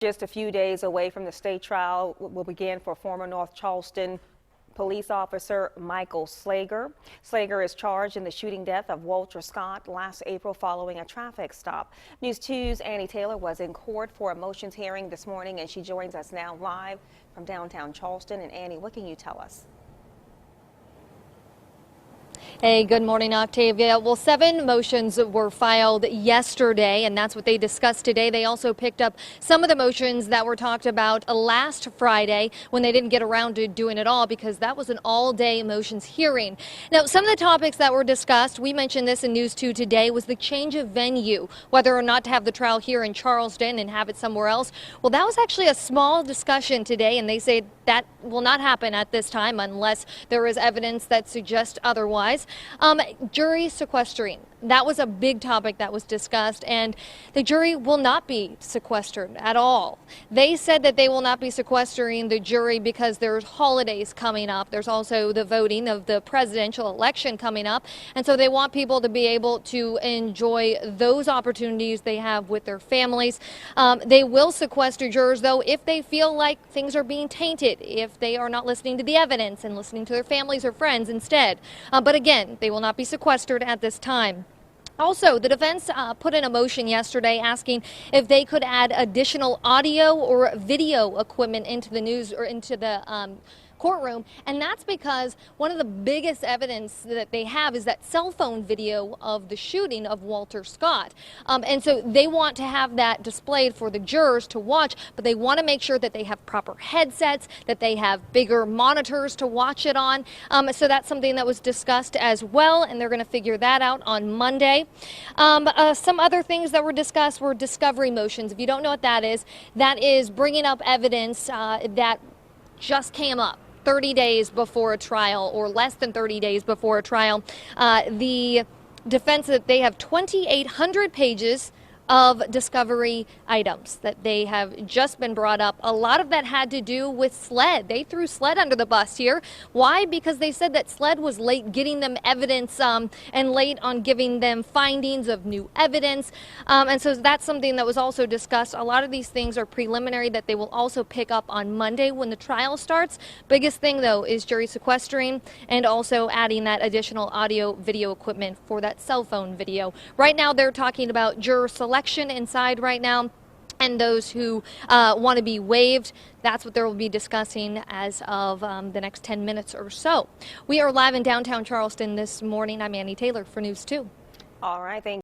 Just a few days away from the state trial will begin for former North Charleston police officer Michael Slager. Slager is charged in the shooting death of Walter Scott last April following a traffic stop. News 2's Annie Taylor was in court for a motions hearing this morning, and she joins us now live from downtown Charleston. And Annie, what can you tell us? Hey, good morning, Octavia. Well, 7 motions were filed yesterday, and that's what they discussed today. They also picked up some of the motions that were talked about last Friday when they didn't get around to doing it all, because that was an all-day motions hearing. Now, some of the topics that were discussed, we mentioned this in News 2 today, was the change of venue, whether or not to have the trial here in Charleston and have it somewhere else. Well, that was actually a small discussion today, and they say that will not happen at this time unless there is evidence that suggests otherwise. Jury sequestering. That was a big topic that was discussed, and the jury will not be sequestered at all. They said that they will not be sequestering the jury because there's holidays coming up. There's also the voting of the presidential election coming up, and so they want people to be able to enjoy those opportunities they have with their families. They will sequester jurors, though, if they feel like things are being tainted, if they are not listening to the evidence and listening to their families or friends instead. But again, they will not be sequestered at this time. Also, the defense put in a motion yesterday asking if they could add additional audio or video equipment into the news or into the courtroom, and that's because one of the biggest evidence that they have is that cell phone video of the shooting of Walter Scott. And so they want to have that displayed for the jurors to watch, but they want to make sure that they have proper headsets, that they have bigger monitors to watch it on. So that's something that was discussed as well, and they're going to figure that out on Monday. Some other things that were discussed were discovery motions. If you don't know what that is bringing up evidence that just came up 30 days before a trial or less than 30 days before a trial. The defense that they have 2,800 pages of discovery items that they have just been brought up. A lot of that had to do with SLED. They threw SLED under the bus here. Why? Because they said that SLED was late getting them evidence and late on giving them findings of new evidence. And so that's something that was also discussed. A lot of these things are preliminary that they will also pick up on Monday when the trial starts. Biggest thing, though, is jury sequestering and also adding that additional audio video equipment for that cell phone video. Right now, they're talking about juror selection inside right now, and those who want to be waived. That's what they will be discussing as of the next 10 minutes or so. We are live in downtown Charleston this morning. I'm Annie Taylor for News 2. All right, thank you.